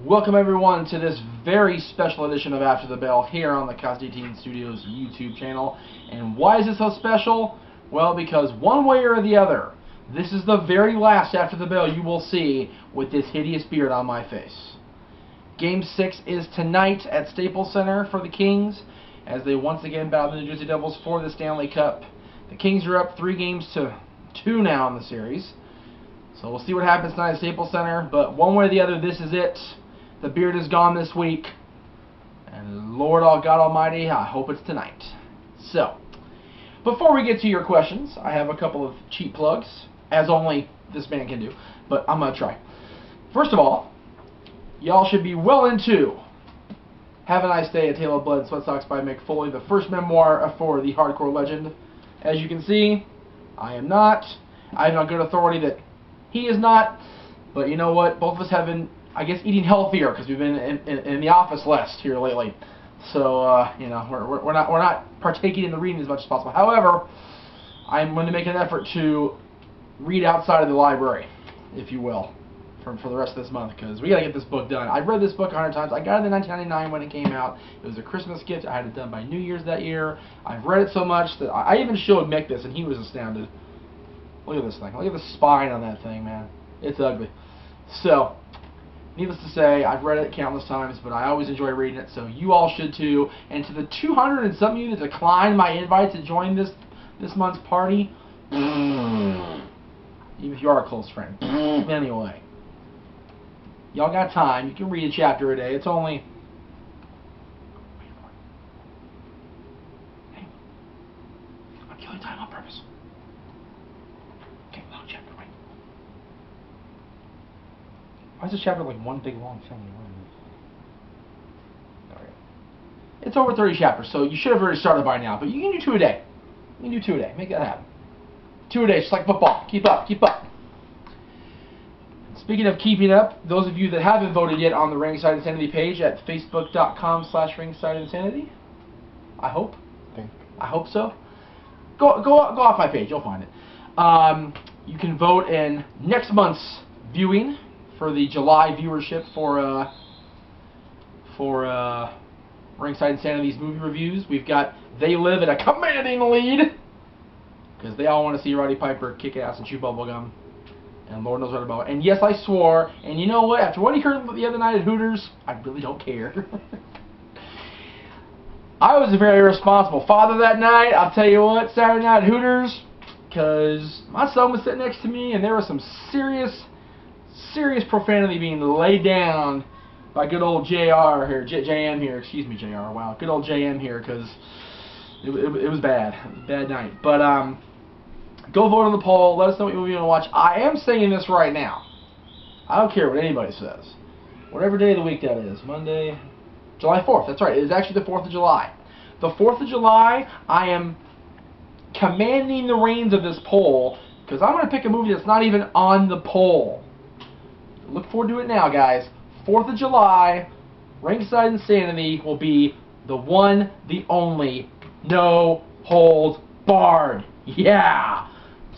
Welcome everyone to this very special edition of After the Bell here on the Cosdine Studios YouTube channel. And why is it so special? Well, because one way or the other, this is the very last After the Bell you will see with this hideous beard on my face. Game 6 is tonight at Staples Center for the Kings as they once again battle the New Jersey Devils for the Stanley Cup. The Kings are up 3-2 now in the series. So we'll see what happens tonight at Staples Center, but one way or the other, this is it. The beard is gone this week, and Lord God Almighty, I hope it's tonight. So, before we get to your questions, I have a couple of cheap plugs, as only this man can do, but I'm going to try. First of all, y'all should be well into Have a Nice Day, A Tale of Blood and Sweat Socks by Mick Foley, the first memoir for the hardcore legend. As you can see, I am not. I have on good authority that he is not, but you know what? Both of us have been, I guess, eating healthier because we've been in the office less here lately. So you know, we're not partaking in the reading as much as possible. However, I'm going to make an effort to read outside of the library, if you will, for the rest of this month, because we got to get this book done. I've read this book 100 times. I got it in 1999 when it came out. It was a Christmas gift. I had it done by New Year's that year. I've read it so much that I even showed Mick this, and he was astounded. Look at this thing. Look at the spine on that thing, man. It's ugly. So, needless to say, I've read it countless times, but I always enjoy reading it, so you all should too. And to the 200 and some of you that declined my invite to join this month's party, even if you are a close friend. Anyway, y'all got time. You can read a chapter a day. It's only... Hey, I'm killing time on purpose. Okay, long chapter, right? Why is this chapter like one big long thing? Alright. It's over 30 chapters, so you should have already started by now, but you can do 2 a day. You can do 2 a day. Make that happen. 2 a day, just like football. Keep up, keep up. Speaking of keeping up, those of you that haven't voted yet on the Ringside Insanity page at facebook.com/ringsideinsanity, I hope so. Go off my page, you'll find it. You can vote in next month's viewing for the July viewership for Ringside Insanity's movie reviews. We've got They Live at a commanding lead because they all want to see Roddy Piper kick ass and chew bubblegum, and Lord knows what about. And yes, I swore. And you know what? After what he heard the other night at Hooters, I really don't care. I was a very irresponsible father that night. I'll tell you what, Saturday night at Hooters, because my son was sitting next to me, and there was some serious profanity being laid down by good old JR here, JM here, excuse me, JR, wow, good old JM here, because it was bad. It was a bad night. But, go vote on the poll. Let us know what movie you want to watch. I am saying this right now. I don't care what anybody says. Whatever day of the week that is. Monday, July 4th. That's right. It is actually the 4th of July. The 4th of July, I am commanding the reins of this poll because I'm going to pick a movie that's not even on the poll. Look forward to it now, guys. 4th of July, Ringside Insanity will be the one, the only, no holds barred. Yeah!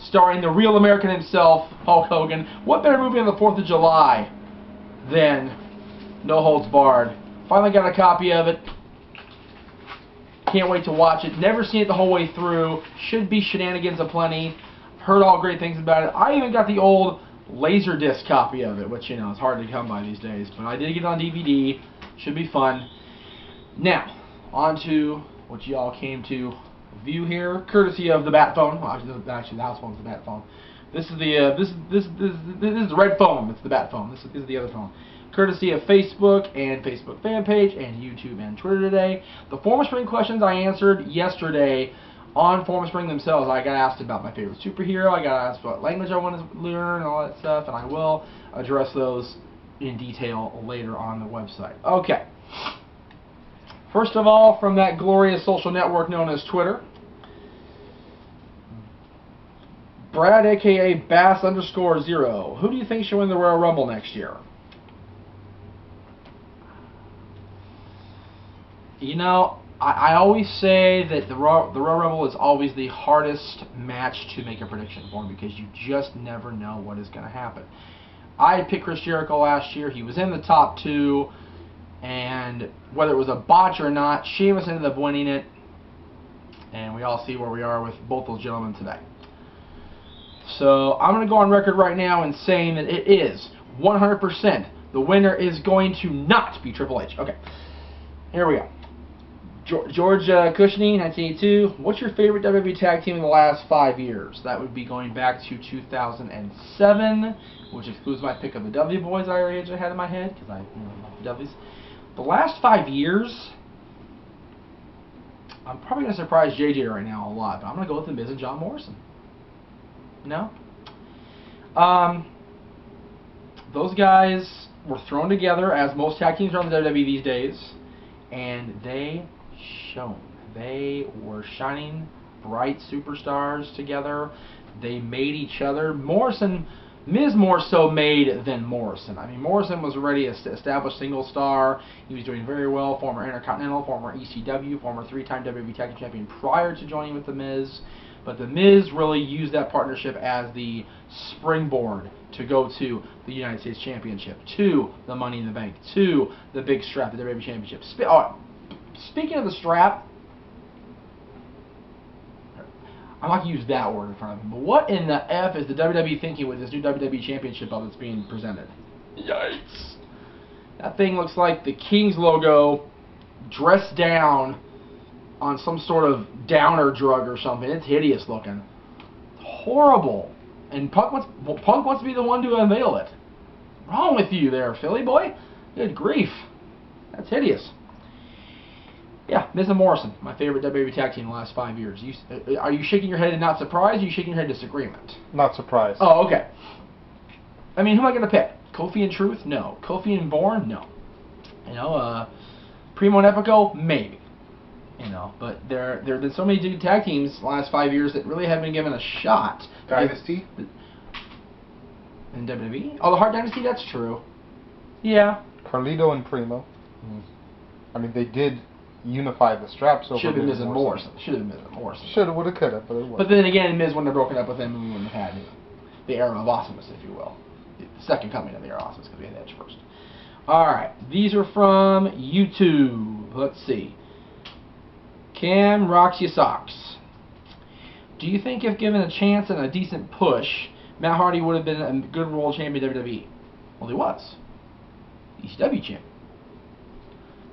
Starring the real American himself, Hulk Hogan. What better movie on the 4th of July than No Holds Barred? Finally got a copy of it. Can't wait to watch it. Never seen it the whole way through. Should be shenanigans aplenty. Heard all great things about it. I even got the old Laserdisc copy of it, which, you know, it's hard to come by these days. But I did get it on DVD. Should be fun. Now, on to what you all came to view here, courtesy of the Bat Phone. Well, actually, the house phone's the Bat Phone. This is the this is the red phone. It's the Bat Phone. This is the other phone. Courtesy of Facebook and Facebook fan page and YouTube and Twitter today. The Former Spring questions I answered yesterday on Former Spring themselves. I got asked about my favorite superhero. I got asked what language I want to learn and all that stuff, and I will address those in detail later on the website. Okay. First of all, from that glorious social network known as Twitter, Brad, a.k.a. Bass_0. Who do you think should win the Royal Rumble next year? You know, I always say that the Royal Rumble is always the hardest match to make a prediction for because you just never know what is going to happen. I had picked Chris Jericho last year. He was in the top 2, and whether it was a botch or not, Sheamus ended up winning it, and we all see where we are with both those gentlemen today. So I'm going to go on record right now in saying that it is 100%. The winner is going to not be Triple H. Okay, here we go. George Cushney, 1982. What's your favorite WWE tag team in the last 5 years? That would be going back to 2007, which excludes my pick of the Dudley Boys I already had in my head, because I love the Dudleys. The last 5 years, I'm probably going to surprise JJ right now a lot, but I'm going to go with The Miz and John Morrison. No? Those guys were thrown together, as most tag teams are on the WWE these days, and they shone. They were shining bright superstars together. They made each other. Miz more so made than Morrison. I mean, Morrison was already an established single star. He was doing very well. Former Intercontinental, former ECW, former 3-time WWE Tag Team Champion prior to joining with The Miz. But The Miz really used that partnership as the springboard to go to the United States Championship, to the Money in the Bank, to the big strap, the WWE Championship. Speaking of the strap, I'm not going to use that word in front of him, but what in the F is the WWE thinking with this new WWE Championship belt that's being presented? Yikes. That thing looks like the King's logo dressed down on some sort of downer drug or something. It's hideous looking. Horrible. And Punk wants to be the one to unveil it. Wrong with you there, Philly boy. Good grief. That's hideous. Yeah, Miz and Morrison, my favorite WWE tag team in the last 5 years. Are you shaking your head and not surprised, or are you shaking your head in disagreement? Not surprised. Oh, okay. I mean, who am I going to pick? Kofi and Truth? No. Kofi and Bourne? No. You know, Primo and Epico? Maybe. You know, but there have been so many good tag teams the last 5 years that really haven't been given a shot. Dynasty? In WWE? Oh, the Hart Dynasty? That's true. Yeah. Carlito and Primo. I mean, they did unify the straps over. Should have been Miz and Morrison. Should have been Miz and Morrison. Should have, would have, could have, but it wasn't. But then again, Miz wouldn't have broken up with him, and we wouldn't have had the era of awesomeness, if you will. The second coming of the era of awesomeness, because we had Edge first. Alright, these are from YouTube. Let's see. Cam rocks your socks. Do you think if given a chance and a decent push, Matt Hardy would have been a good world champion in WWE? Well, he was. ECW champ.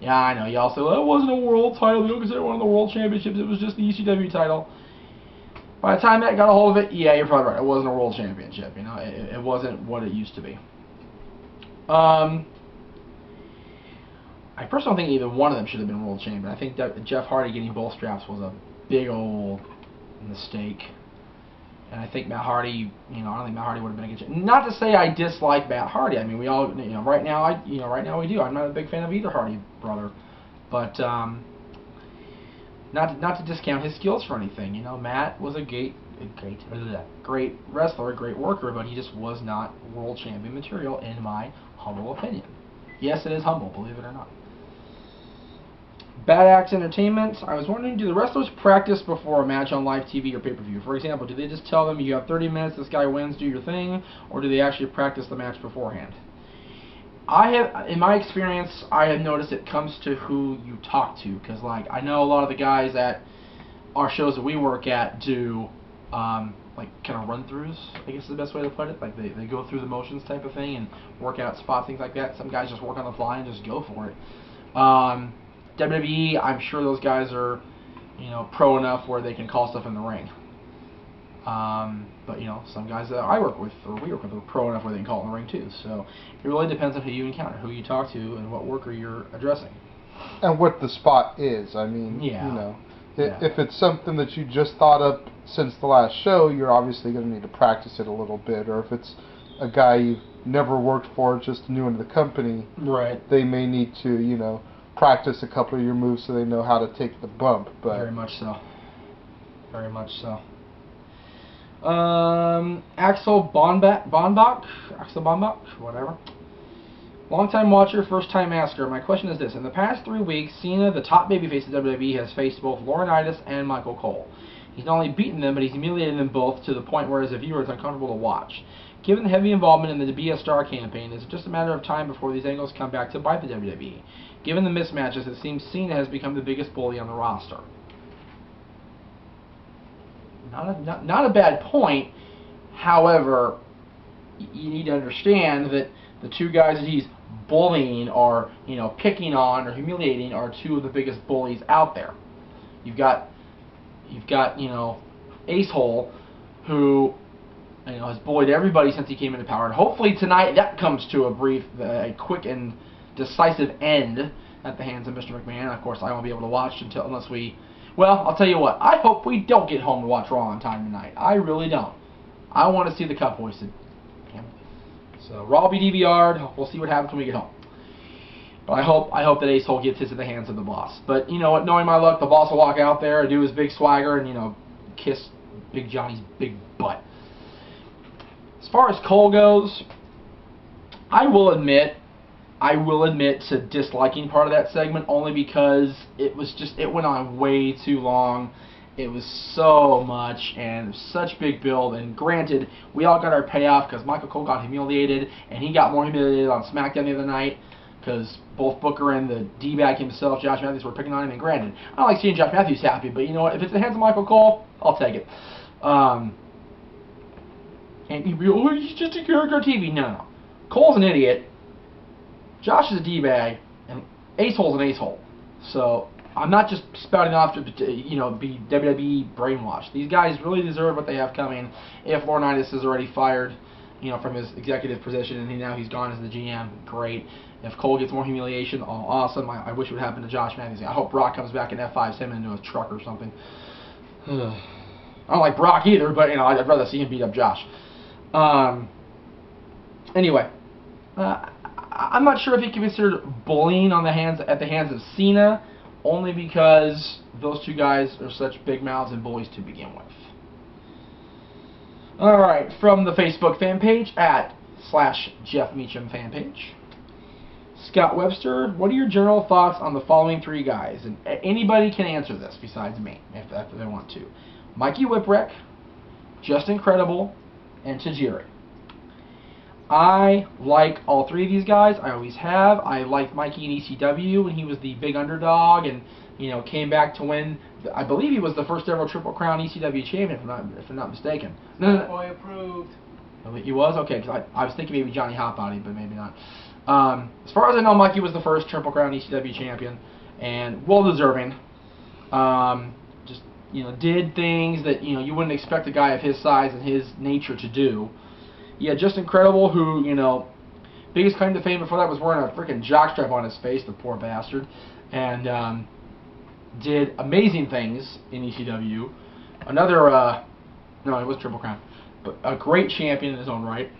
Yeah, I know. Y'all say, well, it wasn't a world title. You don't consider one of the world championships. It was just the ECW title. By the time Matt got a hold of it, yeah, you're probably right. It wasn't a world championship. You know, it wasn't what it used to be. I personally don't think either one of them should have been world champion. I think that Jeff Hardy getting both straps was a big old mistake. And I think Matt Hardy, you know, I don't think Matt Hardy would have been a good champion. Not to say I dislike Matt Hardy. I mean, we all, you know, right now we do. I'm not a big fan of either Hardy brother, but not to discount his skills for anything. You know, Matt was a great wrestler, a great worker, but he just was not world champion material in my humble opinion. Yes, it is humble, believe it or not. Bad Axe Entertainment. I was wondering, do the wrestlers practice before a match on live TV or pay-per-view? For example, do they just tell them you have 30 minutes, this guy wins, do your thing, or do they actually practice the match beforehand? In my experience, I have noticed it comes to who you talk to, because like I know a lot of the guys at our shows that we work at do like kind of run-throughs, I guess is the best way to put it. Like they go through the motions type of thing and work out spots, things like that. Some guys just work on the fly and just go for it. WWE, I'm sure those guys are, you know, pro enough where they can call stuff in the ring. But you know, some guys that I work with or we work with are pro enough where they can call it in the ring too. So it really depends on who you encounter, who you talk to, and what worker you're addressing. And what the spot is. I mean, yeah. You know, if it's something that you just thought up since the last show, you're obviously going to need to practice it a little bit. Or if it's a guy you've never worked for, just new into the company, right? They may need to, you know, practice a couple of your moves so they know how to take the bump. But very much so. Very much so. Axel Bonbach, whatever. Long-time watcher, first-time asker. My question is this. In the past 3 weeks, Cena, the top babyface of WWE, has faced both Laurinaitis and Michael Cole. He's not only beaten them, but he's humiliated them both to the point where, as a viewer, it's uncomfortable to watch. Given the heavy involvement in the Be a Star campaign, is it just a matter of time before these angles come back to bite the WWE? Given the mismatches, it seems Cena has become the biggest bully on the roster. Not a bad point. However, you need to understand that the two guys that he's bullying or picking on or humiliating are two of the biggest bullies out there. You've got Ace Hole, who has bullied everybody since he came into power, and hopefully tonight that comes to a quick and decisive end at the hands of Mr. McMahon. Of course, I won't be able to watch unless we. Well, I'll tell you what. I hope we don't get home to watch Raw on time tonight. I really don't. I want to see the cup hoisted. So Raw will be DVR'd. We'll see what happens when we get home. But I hope that Ace Hole gets his in the hands of the boss. But you know what? Knowing my luck, the boss will walk out there and do his big swagger and kiss Big Johnny's big butt. As far as Cole goes, I will admit to disliking part of that segment only because it went on way too long. It was so much and such big build. And granted, we all got our payoff because Michael Cole got humiliated, and he got more humiliated on SmackDown the other night because both Booker and the D-bag himself, Josh Matthews, were picking on him. And granted, I don't like seeing Josh Matthews happy, but you know what? If it's the hands of Michael Cole, I'll take it. Can't be real. Oh, he's just a character on TV. No. Cole's an idiot. Josh is a D-bag, and Ace Hole's an Ace Hole. So I'm not just spouting off to be WWE brainwashed. These guys really deserve what they have coming. If Laurinaitis is already fired, from his executive position, and now he's gone as the GM, great. If Cole gets more humiliation, awesome. I wish it would happen to Josh Matthews. I hope Brock comes back and F5s him into a truck or something. I don't like Brock either, but I'd rather see him beat up Josh. Anyway, I'm not sure if he can be considered bullying at the hands of Cena, only because those two guys are such big mouths and bullies to begin with. Alright, from the Facebook fan page @Jeff Meacham fan page. Scott Webster, what are your general thoughts on the following three guys? And anybody can answer this besides me, if they want to. Mikey Whipwreck, Just Incredible, and Tajiri. I like all three of these guys. I always have. I liked Mikey in ECW when he was the big underdog and came back to win. I believe he was the first ever Triple Crown ECW champion, if I'm not mistaken. No. Boy approved. He was? Okay, because I was thinking maybe Johnny Hotbody, but maybe not. As far as I know, Mikey was the first Triple Crown ECW champion, and well deserving. Just did things that you wouldn't expect a guy of his size and his nature to do. Yeah, Just Incredible, who biggest claim to fame before that was wearing a freaking jockstrap on his face, the poor bastard, and did amazing things in ECW. Another, no, it was Triple Crown, but a great champion in his own right.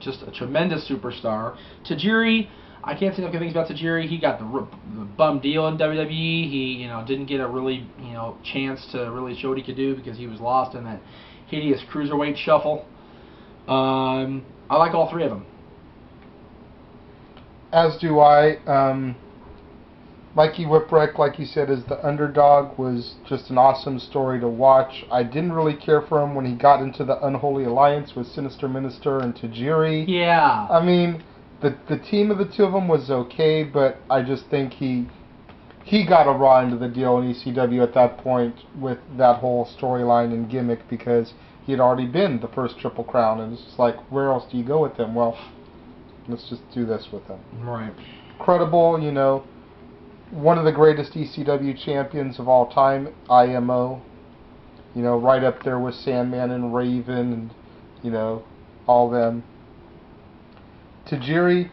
Just a tremendous superstar. Tajiri, I can't say enough good things about Tajiri. He got the bum deal in WWE. He, didn't get a really, chance to really show what he could do because he was lost in that hideous cruiserweight shuffle. I like all three of them. As do I. Mikey Whipwreck, like you said, as the underdog, was just an awesome story to watch. I didn't really care for him when he got into the unholy alliance with Sinister Minister and Tajiri. Yeah. I mean, the team of the two of them was okay, but I just think he got a raw end of the deal in ECW at that point with that whole storyline and gimmick because he had already been the first Triple Crown, and it's just like, where else do you go with him? Well, let's just do this with him. Right. Credible, one of the greatest ECW champions of all time, IMO. Right up there with Sandman and Raven and, all them. Tajiri,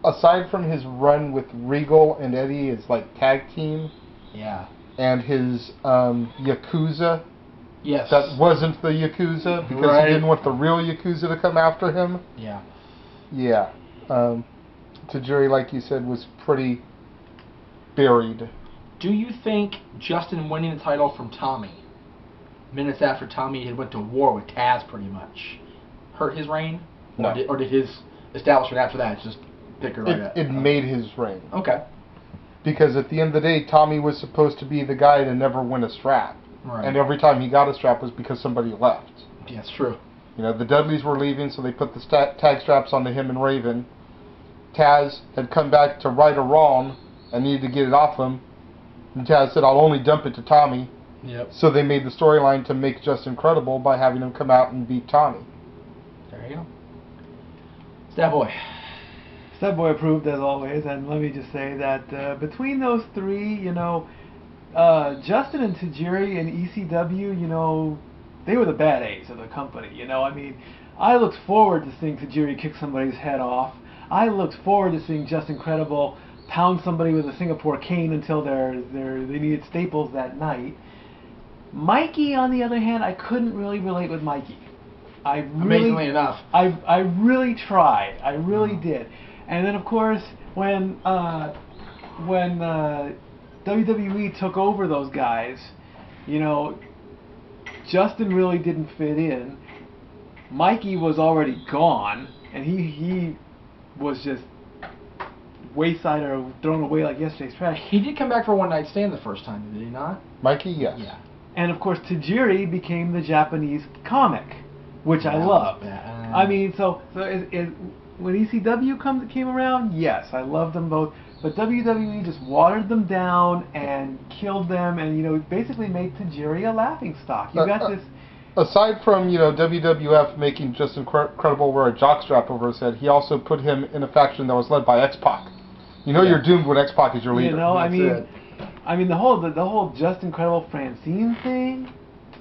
aside from his run with Regal and Eddie as like tag team, yeah, and his Yakuza, yes, that wasn't the Yakuza because right. he didn't want the real Yakuza to come after him. Yeah. Yeah. Tajiri, like you said, was pretty buried. Do you think Justin winning the title from Tommy, minutes after Tommy had went to war with Taz pretty much, hurt his reign? No. Or did his establishment after that just pick her right up? It made his reign. Okay. Because at the end of the day, Tommy was supposed to be the guy to never win a strap. Right. And every time he got a strap was because somebody left. Yeah, it's true. You know, the Dudleys were leaving, so they put the tag straps onto him and Raven. Taz had come back to right a wrong and needed to get it off him. And Taz said, I'll only dump it to Tommy. Yep. So they made the storyline to make Justin credible by having him come out and beat Tommy. There you go. Stat Boy. Stat Boy approved as always, and let me just say that between those three, Justin and Tajiri and ECW, they were the bad eggs of the company. I mean, I looked forward to seeing Tajiri kick somebody's head off. I looked forward to seeing Justin Credible pound somebody with a Singapore cane until they needed staples that night. Mikey, on the other hand, I couldn't really relate with Mikey. Amazingly enough. I really tried. I really did. And then, of course, when WWE took over those guys, Justin really didn't fit in. Mikey was already gone, and he was just wayside or thrown away like yesterday's trash. He did come back for one night stand the first time, did he not? Mikey, yes. Yeah. And of course, Tajiri became the Japanese comic, which I love. I mean, so when ECW came around, yes, I loved them both. But WWE just watered them down and killed them, and basically made Tajiri a laughingstock. You got this. Aside from WWF making Justin Credible wear a jockstrap over his head, he also put him in a faction that was led by X-Pac. You're doomed when X-Pac is your leader. I mean the whole Justin Credible Francine thing,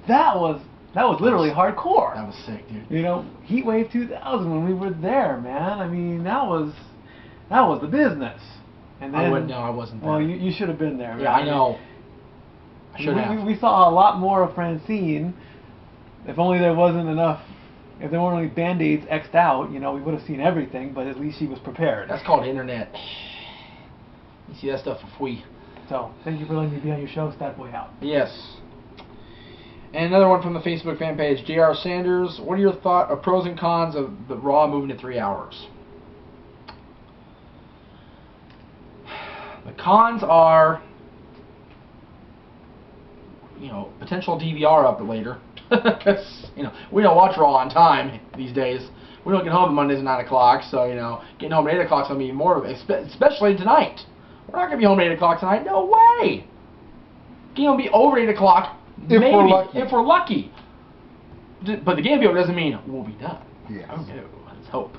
that was literally hardcore. That was sick, dude. Heatwave 2000 when we were there, man. I mean that was the business. And then, I wasn't there. Well, you should have been there. Yeah, I know. I should have. We saw a lot more of Francine. If only there wasn't enough. If there weren't any Band-Aids X'd out, we would have seen everything. But at least she was prepared. That's called internet. You see that stuff for free. So, thank you for letting me be on your show, Stat Boy out. Yes. And another one from the Facebook fan page, J.R. Sanders. What are your pros and cons of the Raw moving to 3 hours? The cons are, potential DVR up later. Because, we don't watch Raw on time these days. We don't get home on Mondays at 9 o'clock, so, getting home at 8 o'clock is going to be more of it, especially tonight. We're not going to be home at 8 o'clock tonight. No way! Game will be over 8 o'clock, maybe, if we're lucky. But the game will be over doesn't mean we'll be done. Yes. Oh, no. Let's hope.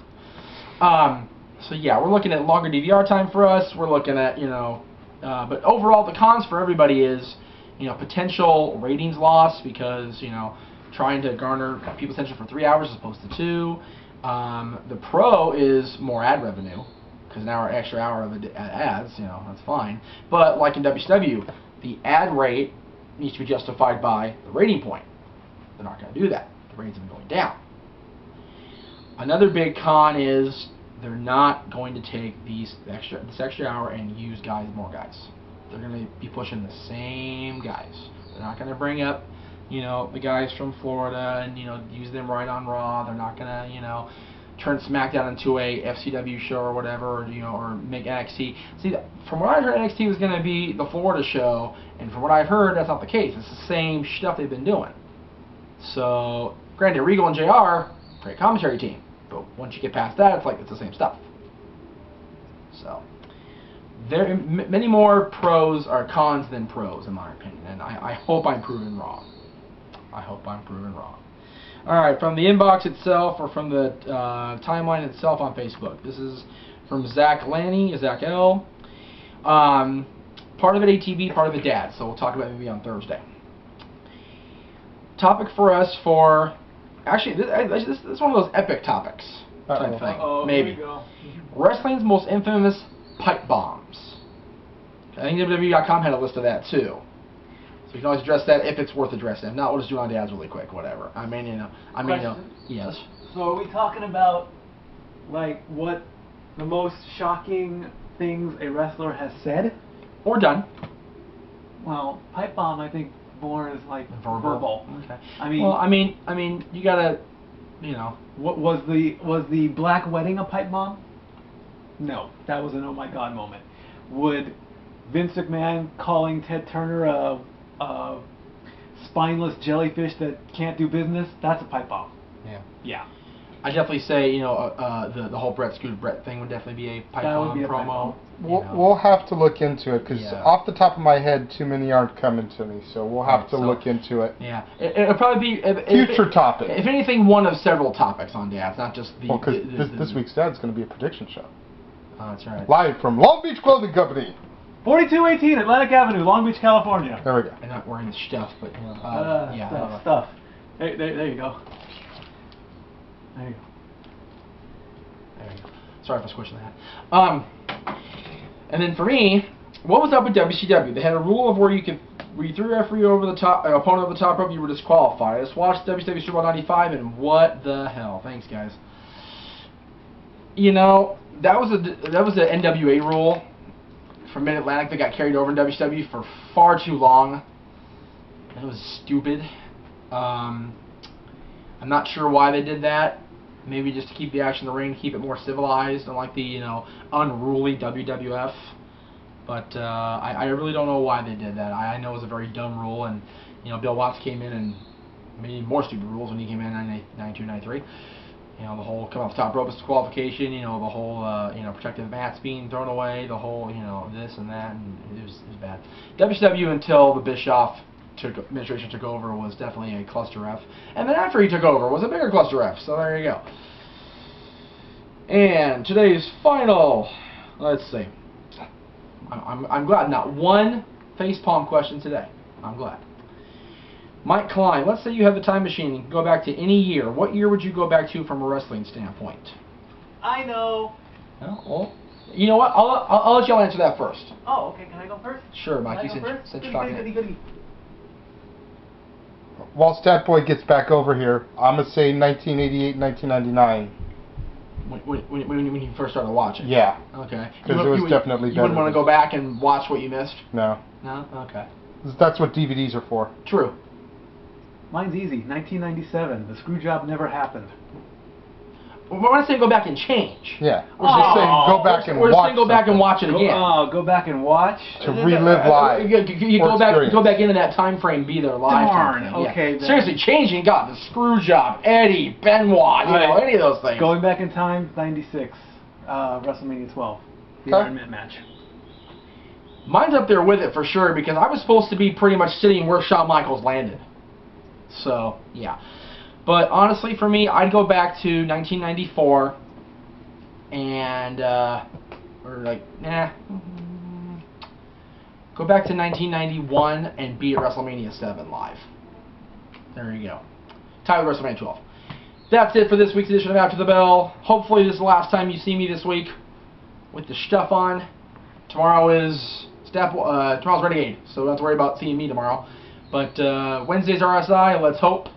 So, yeah, we're looking at longer DVR time for us. We're looking at, but overall, the cons for everybody is, potential ratings loss because, trying to garner people's attention for 3 hours as opposed to 2. The pro is more ad revenue because an extra hour of ads, that's fine. But like in WCW, the ad rate needs to be justified by the rating point. They're not going to do that. The ratings have been going down. Another big con is they're not going to take this extra hour and use more guys. They're going to be pushing the same guys. They're not going to bring up, the guys from Florida and, use them right on Raw. They're not going to, turn SmackDown into a FCW show or whatever, or make NXT. See, from what I heard, NXT was going to be the Florida show, and from what I've heard, that's not the case. It's the same stuff they've been doing. So, granted, Regal and JR, great commentary team. But once you get past that, it's the same stuff. So, there are many more pros are cons than pros, in my opinion. And I hope I'm proven wrong. I hope I'm proven wrong. Alright, from the inbox itself, or from the timeline itself on Facebook. This is from Zach Lanny, Zach L. Part of it ATV, part of it Dad. So we'll talk about it maybe on Thursday. Topic for us for... Actually, this is one of those epic topics type thing. Maybe. Here we go. Wrestling's most infamous pipe bombs. I think WWE.com had a list of that too. So you can always address that if it's worth addressing. If not, we'll just do it on Dad's really quick, whatever. Yes. So are we talking about, what the most shocking things a wrestler has said? Or done. Well, pipe bomb, I think, more is verbal. Okay. I mean, you gotta, What was the Black Wedding a pipe bomb? No, that was an oh my god moment. Would Vince McMahon calling Ted Turner a spineless jellyfish that can't do business, that's a pipe bomb. Yeah. Yeah. I definitely say, you know, the whole Brett Scooter Brett thing would definitely be a pipe That would bomb be a pipe promo. bomb. We'll have to look into it because Yeah. off the top of my head, too many aren't coming to me. So we'll have to So- look into it. Yeah, it'll probably be Future topic. If anything, one of several topics on Dads, not just the. Well, because the- this week's Dad's going to be a prediction show. Oh, that's right. Live from Long Beach Clothing Company. 4218 Atlantic Avenue, Long Beach, California. There we go. I'm not wearing the stuff, but yeah. Stuff. Hey, there you go. There you go. There you go. Sorry for squishing that. And then for me, what was up with WCW? They had a rule of where you threw a referee over the top, opponent over the top rope, you were disqualified. I just watched WCW Super Bowl '95, and what the hell? Thanks, guys. You know, that was the NWA rule from Mid Atlantic that got carried over in WCW for far too long. It was stupid. I'm not sure why they did that. Maybe just to keep the action in the ring, keep it more civilized, unlike the, you know, unruly WWF. But I really don't know why they did that. I know it was a very dumb rule, and, you know, Bill Watts came in and made more stupid rules when he came in 92, 93. You know, the whole come off the top rope disqualification, you know, the whole, you know, protective mats being thrown away, the whole, you know, this and that, and it was bad. WCW until the Bischoff administration took over was definitely a cluster F, and then after he took over was a bigger cluster F. So there you go. And today's final, let's see. I'm glad not one facepalm question today. I'm glad. Mike Klein, let's say you have the time machine and go back to any year. What year would you go back to from a wrestling standpoint? I know. Well, you know what? I'll let y'all answer that first. Oh, okay. Can I go first? Sure, Mike. Can You I go said first? you're Goody, talking. goody. While Stat Boy gets back over here, I'm going to say 1988, 1999. When you first started watching? Yeah. Okay. Because it was definitely better. You wouldn't want to go back and watch what you missed? No. No? Okay. That's what DVDs are for. True. Mine's easy. 1997. The screw job never happened. We're not saying go back and change. Yeah. We're just saying go back and We're watch. saying go back and watch it again. Go back and watch. To relive live. You or go back into that time frame, be there live. Darn, kind of thing. Yeah. okay, then. Seriously, changing, God, the screw job, Eddie, Benoit, you know, any of those things. Going back in time, 96. WrestleMania 12. The Okay. Iron Man match. Mine's up there with it for sure because I was supposed to be pretty much sitting where Shawn Michaels landed. So, yeah. But honestly, for me, I'd go back to 1994 and, or like, go back to 1991 and be at WrestleMania 7 live. There you go. Tied with WrestleMania 12. That's it for this week's edition of After the Bell. Hopefully this is the last time you see me this week with the stuff on. Tomorrow is tomorrow's Renegade, so don't have to worry about seeing me tomorrow. But Wednesday's RSI. Let's hope